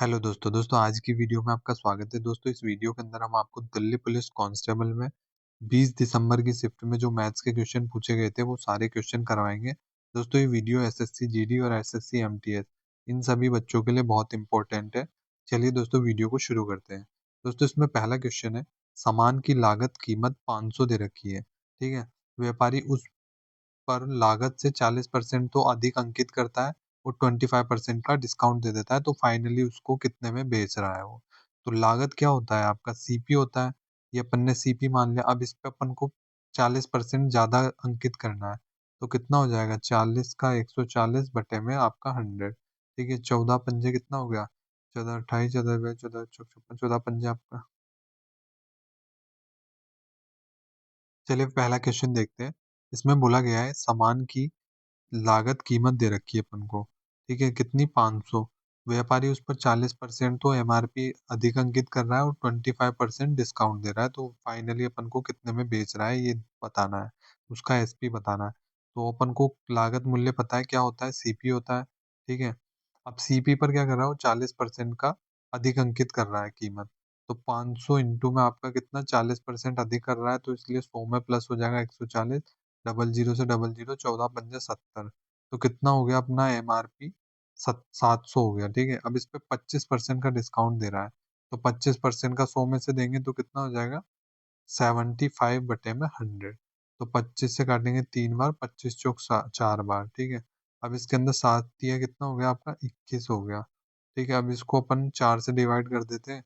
Hello दोस्तों आज की वीडियो में आपका स्वागत है। दोस्तों इस वीडियो के अंदर हम आपको दिल्ली पुलिस कांस्टेबल में 20 दिसंबर की शिफ्ट में जो मैथ्स के क्वेश्चन पूछे गए थे वो सारे क्वेश्चन करवाएंगे। दोस्तों ये वीडियो एसएससी जीडी और एसएससी एमटीएस इन सभी बच्चों के लिए बहुत इंपॉर्टेंट है। चलिए दोस्तों वीडियो को शुरू करते हैं। दोस्तों इसमें पहला क्वेश्चन है, सामान की लागत कीमत 500 दे रखी है। ठीक है, व्यापारी उस पर लागत से 40% तो अधिक अंकित करता है और 25% का डिस्काउंट दे देता है, तो फाइनली उसको कितने में बेच रहा है वो। तो लागत क्या होता है आपका, सीपी होता है। ये अपन ने सीपी मान लिया। अब इस पे अपन को 40% ज्यादा अंकित करना है, तो कितना हो जाएगा 40 का 140 बटे में आपका 100। ठीक है, 14 पंजे कितना हो गया, 14 28 14 14 54 14 पंजे आपका। चलिए पहला क्वेश्चन देखते हैं। इसमें बोला गया है सामान की लागत कीमत दे रखी है अपन को। ठीक है, कितनी, 500। व्यापारी उस पर 40% तो एमआरपी अधिक अंकित कर रहा है और 25% डिस्काउंट दे रहा है, तो फाइनली अपन को कितने में बेच रहा है ये बताना है, उसका एसपी बताना है। तो अपन को लागत मूल्य पता है क्या होता है, सीपी होता है। ठीक है, अब सीपी पर क्या कर रहा है वो 40% का अधिक अंकित कर रहा है कीमत। तो 500 इंटू में आपका कितना 40% अधिक कर रहा है, तो इसलिए 100 में प्लस हो जाएगा 140। डबल जीरो से डबल जीरो, 14 पंजे 70। तो कितना हो गया अपना एमआरपी, 700 हो गया। ठीक है, अब इस पे 25% का डिस्काउंट दे रहा है, तो 25% का 100 में से देंगे तो कितना हो जाएगा 75 बटे में 100। तो 25 से काटेंगे 3 बार, 25 चौक 4 बार। ठीक है, अब इसके अंदर 7 दिया, कितना हो गया आपका 21 हो गया। ठीक है, अब इसको अपन 4 से डिवाइड कर देते हैं।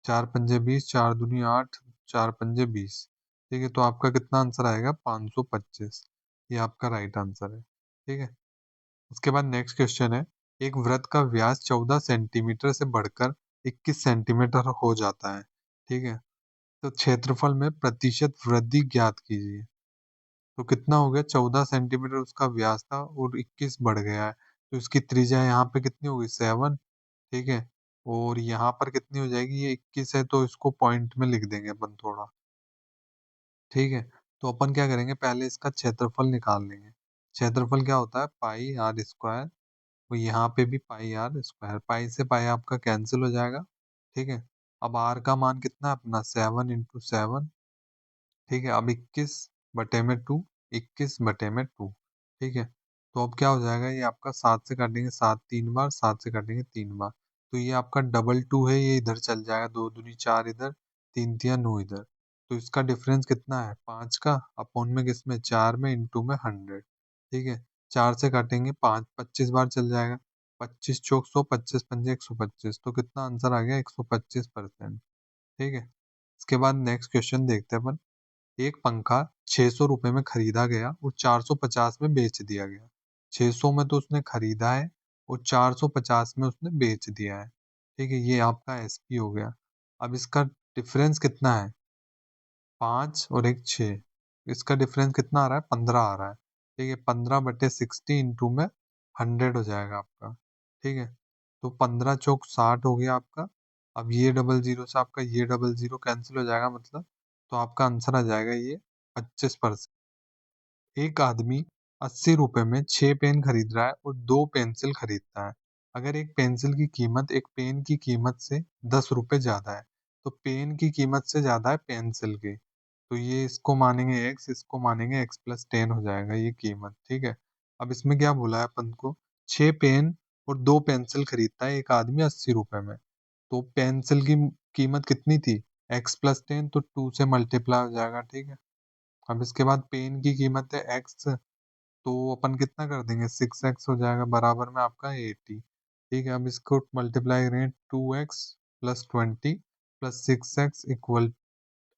4 पंजे 20, 4 दूनी 8, 4 पंजे 20। ठीक है, तो आपका कितना आंसर आएगा 525। ये आपका राइट आंसर है। ठीक है, उसके बाद नेक्स्ट क्वेश्चन है, एक वृत्त का व्यास 14 सेंटीमीटर से बढ़कर 21 सेंटीमीटर हो जाता है। ठीक है, तो क्षेत्रफल में प्रतिशत वृद्धि ज्ञात कीजिए। तो कितना हो गया, 14 सेंटीमीटर उसका व्यास था और 21 बढ़ गया है, तो इसकी त्रिज्या यहाँ पे कितनी होगी, 7। ठीक है, और यहाँ पर कितनी हो जाएगी, ये 21 है तो इसको पॉइंट में लिख देंगे अपन थोड़ा। ठीक है, तो अपन क्या करेंगे, पहले इसका क्षेत्रफल निकाल लेंगे। क्षेत्रफल क्या होता है, पाई आर स्क्वायर। तो यहाँ पे भी पाई आर स्क्वायर, पाई से पाई आपका कैंसिल हो जाएगा। ठीक है, अब आर का मान कितना है अपना, 7 × 7। ठीक है, अब 21/2, 21/2। ठीक है, तो अब क्या हो जाएगा, ये आपका 7 से काटेंगे 7 3 बार, 7 से काटेंगे 3 बार। तो ये आपका डबल टू है, ये इधर चल जाएगा, 2 दूनी 4 इधर, 3 तिया 9 इधर। तो इसका डिफरेंस कितना है, 5 का अपॉन में किसमें, 4 में, इंटू में 100। ठीक है, 4 से काटेंगे 5, 25 बार चल जाएगा। 25 चौक 100, 25 पंजे 125, तो कितना आंसर आ गया, 125%। ठीक है, इसके बाद नेक्स्ट क्वेश्चन देखते हैं अपन। एक पंखा 600 रुपए में खरीदा गया और 450 में बेच दिया गया। 600 में तो उसने खरीदा है और 450 में उसने बेच दिया है। ठीक है, ये आपका एसपी हो गया। अब इसका डिफरेंस कितना है, 5 और एक 6। इसका डिफरेंस कितना आ रहा है, 15 आ रहा है। ठीक है, 15/60 इंटू में 100 हो जाएगा आपका। ठीक है, तो 15 चौक 60 हो गया आपका। अब ये डबल जीरो से आपका ये डबल जीरो कैंसिल हो जाएगा, मतलब तो आपका आंसर आ जाएगा ये 25%। एक आदमी 80 रुपए में 6 पेन खरीद रहा है और 2 पेंसिल खरीदता है। अगर एक पेंसिल की कीमत एक पेन की कीमत से 10 रुपए ज्यादा है, तो पेन की कीमत से ज्यादा है पेंसिल की। तो ये इसको मानेंगे एक्स, इसको मानेंगे x+10 हो जाएगा ये कीमत। ठीक है, अब इसमें क्या बोला है अपन को, 6 पेन और 2 पेंसिल खरीदता है एक आदमी 80 रुपए में। तो पेंसिल की कीमत कितनी थी, x+10, तो 2 से मल्टीप्लाई हो जाएगा। ठीक है, अब इसके बाद पेन की कीमत है एक्स, तो अपन कितना कर देंगे, 6x हो जाएगा, बराबर में आपका 80। ठीक है, अब इसको मल्टीप्लाई करेंगे, 2x+20 प्लस 6x =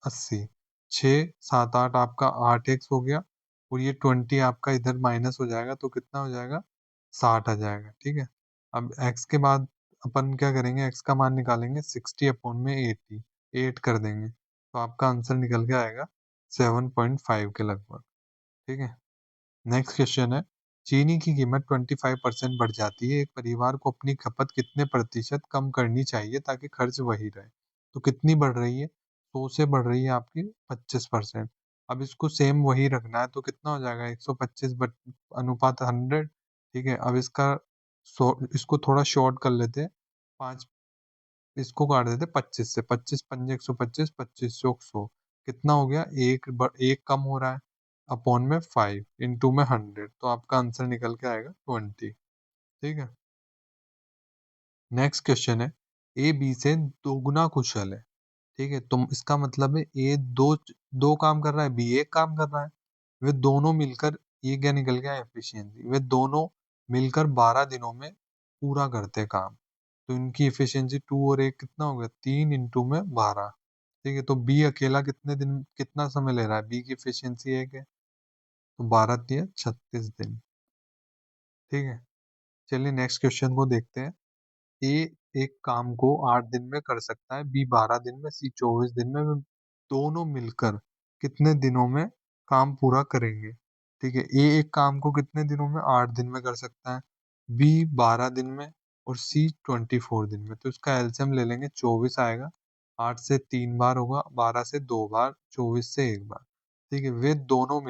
80। 6 7 8 आपका 8x हो गया, और ये 20 आपका इधर माइनस हो जाएगा, तो कितना हो जाएगा, 60 आ जाएगा। ठीक है, अब x के बाद अपन क्या करेंगे, x का मान निकालेंगे, 60/80, 8 कर देंगे, तो आपका आंसर निकल के आएगा 7.5 के लगभग। ठीक है, नेक्स्ट क्वेश्चन है, चीनी की कीमत 25% बढ़ जाती है, एक परिवार को अपनी खपत कितने प्रतिशत कम करनी चाहिए ताकि खर्च वही रहे। तो कितनी बढ़ रही है, 100 से बढ़ रही है आपकी 25%। अब इसको सेम वही रखना है, तो कितना हो जाएगा, 125 अनुपात 100। ठीक है, अब इसका इसको थोड़ा शॉर्ट कर लेते हैं, 5 इसको काट देते 25 से, 25 पंजे 125, 25 चौक 100, कितना हो गया, एक कम हो रहा है, अपॉन में 5 इंटू में 100, तो आपका आंसर निकल के आएगा 20। ठीक है। नेक्स्ट क्वेश्चन है, ए बी से दोगुना कुशल है। ठीक है, तो इसका मतलब है ए दो दो काम कर रहा है, बी एक काम कर रहा है, वे दोनों मिलकर, ये क्या निकल गया, एफिशिएंसी, वे दोनों मिलकर 12 दिनों में पूरा करते हैं काम। तो इनकी एफिशिएंसी 2 और 1 कितना हो गया, 3 इंटू में 12। ठीक है, तो बी अकेला कितना समय ले रहा है, बी की एफिशिएंसी 1 है, तो 12 दिया 36 दिन। ठीक है, चलिए नेक्स्ट क्वेश्चन को देखते हैं। ए एक काम को 8 दिन में कर सकता है, बी 12 दिन में, सी 24 दिन में, वे दोनों मिलकर कितने दिनों में काम पूरा करेंगे। ठीक है, ए एक काम को कितने दिनों में, 8 दिन में कर सकता है, बी 12 दिन में, और सी 24 दिन में। तो इसका एलसीएम ले लेंगे, 24 आएगा, 8 से 3 बार होगा, 12 से 2 बार, 24 से 1 बार। ठीक है, वे दोनों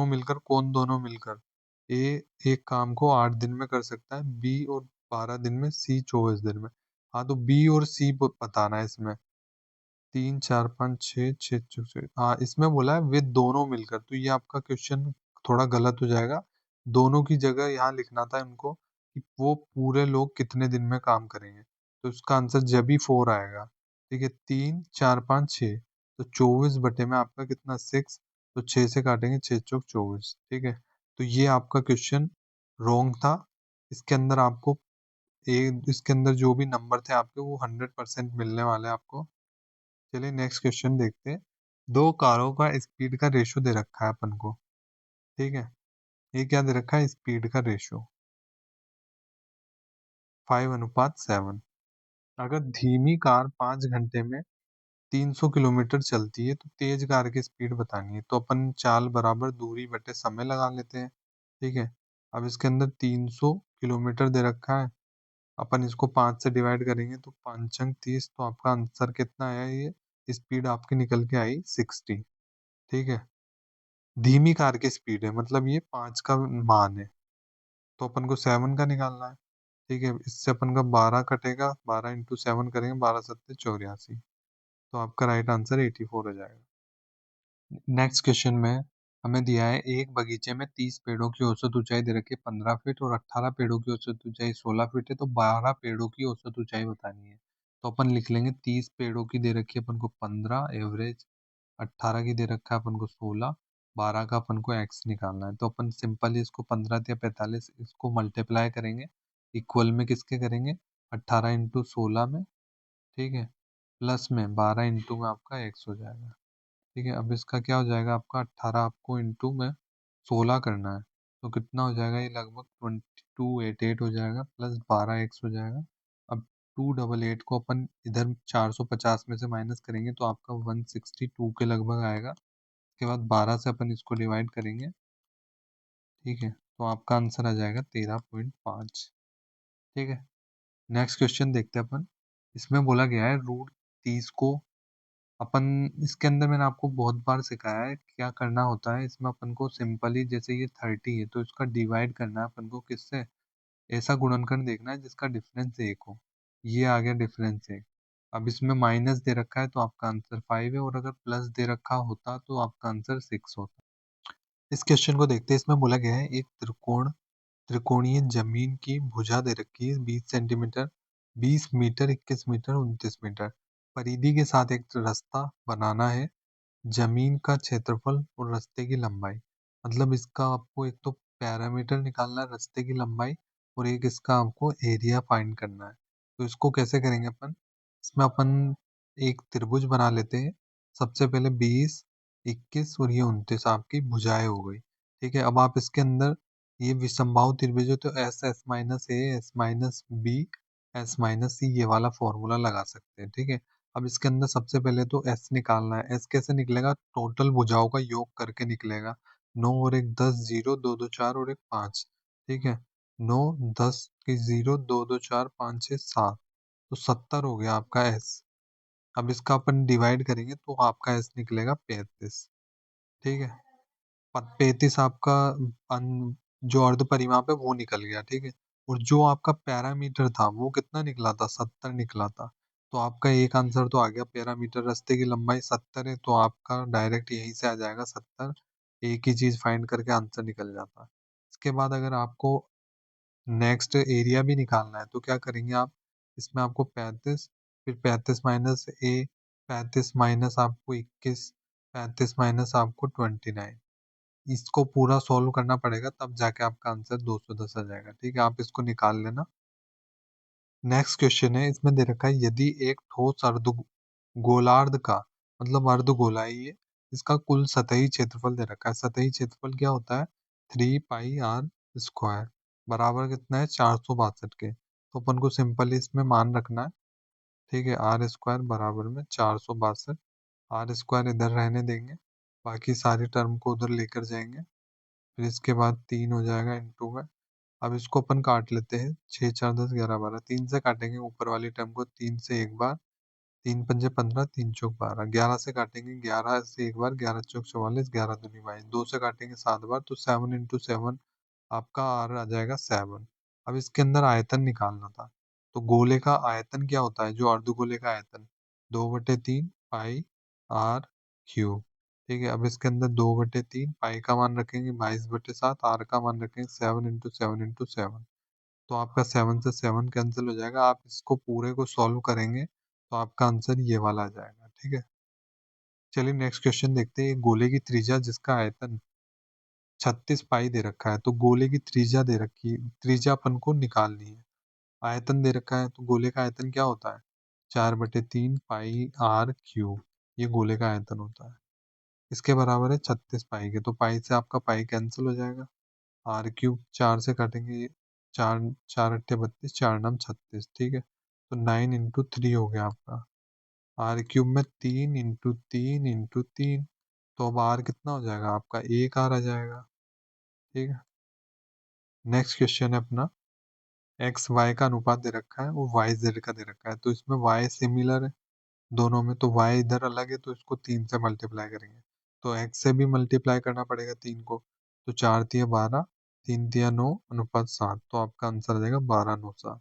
मिलकर कौन दोनों मिलकर, ए एक काम को 8 दिन में कर सकता है, बी और 12 दिन में, सी 24 दिन में। हाँ, तो बी और सी बताना है इसमें, 3 4 5 6 6 6। हाँ, इसमें बोला है वे दोनों मिलकर, तो ये आपका क्वेश्चन थोड़ा गलत हो जाएगा। दोनों की जगह यहाँ लिखना था इनको कि वो पूरे लोग कितने दिन में काम करेंगे, तो इसका आंसर जब भी 4 आएगा। ठीक है, 3 4 5 6, तो 24 बटे में आपका कितना, 6, तो 6 से काटेंगे, 6 चौक 24। ठीक है, तो ये आपका क्वेश्चन रॉन्ग था। इसके अंदर आपको इसके अंदर जो भी नंबर थे आपके, वो 100% मिलने वाले हैं आपको। चलिए नेक्स्ट क्वेश्चन देखते हैं। दो कारों का स्पीड का रेशो दे रखा है अपन को। ठीक है, ये क्या दे रखा है, स्पीड का रेशो 5:7। अगर धीमी कार 5 घंटे में 300 किलोमीटर चलती है, तो तेज कार की स्पीड बतानी है। तो अपन चाल बराबर दूरी बटे समय लगा लेते हैं। ठीक है, अब इसके अंदर 300 किलोमीटर दे रखा है, अपन इसको 5 से डिवाइड करेंगे, तो 5 × 30, तो आपका आंसर कितना आया, ये स्पीड आपकी निकल के आई 60। ठीक है, धीमी कार की स्पीड है, मतलब ये 5 का मान है, तो अपन को 7 का निकालना है। ठीक है, इससे अपन का 12 कटेगा, 12 × 7 करेंगे, 12 7 84, तो आपका राइट आंसर 84 हो जाएगा। नेक्स्ट क्वेश्चन में हमें दिया है, एक बगीचे में 30 पेड़ों की औसत ऊंचाई दे रखी है 15 फीट, और 18 पेड़ों की औसत ऊंचाई 16 फीट है, तो 12 पेड़ों की औसत ऊंचाई बतानी है। तो अपन लिख लेंगे, 30 पेड़ों की दे रखी है अपन को 15 एवरेज, 18 की दे रखा है अपन को 16, 12 का अपन को एक्स निकालना है। तो अपन सिंपली इसको 15 या 45 इसको मल्टीप्लाई करेंगे, इक्वल में किसके करेंगे, 18 × 16 में। ठीक है, प्लस में 12 इंटू में आपका एक्स हो जाएगा। ठीक है, अब इसका क्या हो जाएगा, आपका 18 आपको इंटू में 16 करना है, तो कितना हो जाएगा, ये लगभग 2288 हो जाएगा, प्लस 12 एक्स हो जाएगा। अब 288 को अपन इधर 450 में से माइनस करेंगे, तो आपका 162 के लगभग आएगा। उसके बाद 12 से अपन इसको डिवाइड करेंगे। ठीक है, तो आपका आंसर आ जाएगा 13.5। ठीक है, नेक्स्ट क्वेश्चन देखते हैं अपन। इसमें बोला गया है, रूट 30 को अपन, इसके अंदर मैंने आपको बहुत बार सिखाया है क्या करना होता है। इसमें अपन को सिंपली, जैसे ये 30 है, तो इसका डिवाइड करना है अपन को किससे, ऐसा गुणनखंड देखना है जिसका डिफरेंस 1 हो। ये आ गया डिफरेंस 1। अब इसमें माइनस दे रखा है, तो आपका आंसर 5 है, और अगर प्लस दे रखा होता तो आपका आंसर 6 होता। इस क्वेश्चन को देखते हैं। इसमें बोला गया है, एक त्रिकोणीय जमीन की भुजा दे रखी है 20 सेंटीमीटर, 20 मीटर, 21 मीटर, 29 मीटर। परिधि के साथ एक रास्ता बनाना है, जमीन का क्षेत्रफल और रास्ते की लंबाई। मतलब इसका आपको एक तो पैरामीटर निकालना है, रास्ते की लंबाई, और एक इसका आपको एरिया फाइंड करना है। तो इसको कैसे करेंगे अपन, इसमें अपन एक त्रिभुज बना लेते हैं। सबसे पहले 20, 21 और ये 29 आपकी भुजाएं हो गई। ठीक है, अब आप इसके अंदर ये विषमबाहु त्रिभुज है, तो S S minus A, S minus B, S minus C, ये वाला फॉर्मूला लगा सकते हैं। ठीक है, अब इसके अंदर सबसे पहले तो एस निकालना है। एस कैसे निकलेगा, टोटल भुजाओं का योग करके निकलेगा। 9 और 1 10, 0 2 2 4 और 1 5। ठीक है, 9 10 की 0 2 2 4 5 6 7, तो 70 हो गया आपका एस। अब इसका अपन डिवाइड करेंगे, तो आपका एस निकलेगा 35। ठीक है, 35 आपका जो अर्ध परिमाप है वो निकल गया। ठीक है, और जो आपका पैरामीटर था वो कितना निकला था, 70 निकला था। तो आपका एक आंसर तो आ गया, पैरामीटर रास्ते की लंबाई 70 है, तो आपका डायरेक्ट यहीं से आ जाएगा 70। एक ही चीज फाइंड करके आंसर निकल जाता है। इसके बाद अगर आपको नेक्स्ट एरिया भी निकालना है तो क्या करेंगे आप, इसमें आपको 35, फिर 35 - a, 35 माइनस आपको 21, 35 माइनस आपको 29। इसको पूरा सॉल्व करना पड़ेगा, तब जाके आपका आंसर 210 आ जाएगा। ठीक है, आप इसको निकाल लेना। नेक्स्ट क्वेश्चन है, इसमें दे रखा है यदि एक ठोस अर्ध गोलार्ध का, मतलब अर्ध गोला है ये, इसका कुल सतही क्षेत्रफल दे रखा है। सतही क्षेत्रफल क्या होता है, 3 πr² बराबर कितना है, 462 के। तो अपन को सिंपली इसमें मान रखना है। ठीक है, r² बराबर में 462। r² इधर रहने देंगे, बाकी सारी टर्म को उधर लेकर जाएंगे। फिर इसके बाद 3 हो जाएगा इंटू में। अब इसको अपन काट लेते हैं, 6 4 10 11 12, 3 से काटेंगे ऊपर वाली टर्म को, 3 से एक बार, 3 × 5 = 15, 3 × 4 = 12, 11 से काटेंगे, 11 से एक बार, 11 × 4 = 44, 11 दूनी 22, 2 से काटेंगे 7 बार, तो 7 × 7 आपका आर आ जाएगा 7। अब इसके अंदर आयतन निकालना था। तो गोले का आयतन क्या होता है, जो अर्धगोले का आयतन, 2/3 πr³ ठीक है, अब इसके अंदर 2/3 पाई का मान रखेंगे 22/7, आर का मान रखेंगे 7 × 7 × 7। तो आपका 7 से 7 कैंसिल हो जाएगा। आप इसको पूरे को सॉल्व करेंगे तो आपका आंसर ये वाला आ जाएगा। ठीक है, चलिए नेक्स्ट क्वेश्चन देखते हैं। एक गोले की त्रिज्या जिसका आयतन 36 पाई दे रखा है, तो गोले की त्रिज्या दे रखी है, त्रिज्या अपन को निकालनी है। आयतन दे रखा है, तो गोले का आयतन क्या होता है, 4/3 πr³ ये गोले का आयतन होता है। इसके बराबर है 36 पाई के, तो पाई से आपका पाई कैंसिल हो जाएगा। r³ 4 से काटेंगे, 4 4 अट्ठे 32, 4 9 36। ठीक है, तो 9 × 3 हो गया आपका। r³ में 3 × 3 × 3, तो अब r कितना हो जाएगा आपका, 1 r आ जाएगा। ठीक है, नेक्स्ट क्वेश्चन है अपना, एक्स वाई का अनुपात दे रखा है, वो वाई जेड का दे रखा है। तो इसमें वाई सिमिलर है दोनों में, तो वाई इधर अलग है, तो इसको 3 से मल्टीप्लाई करेंगे। तो एक्स से भी मल्टीप्लाई करना पड़ेगा 3 को, तो 4 × 3 = 12, 3 × 3 = 9 = 7, तो आपका आंसर आ जाएगा 12 9 7।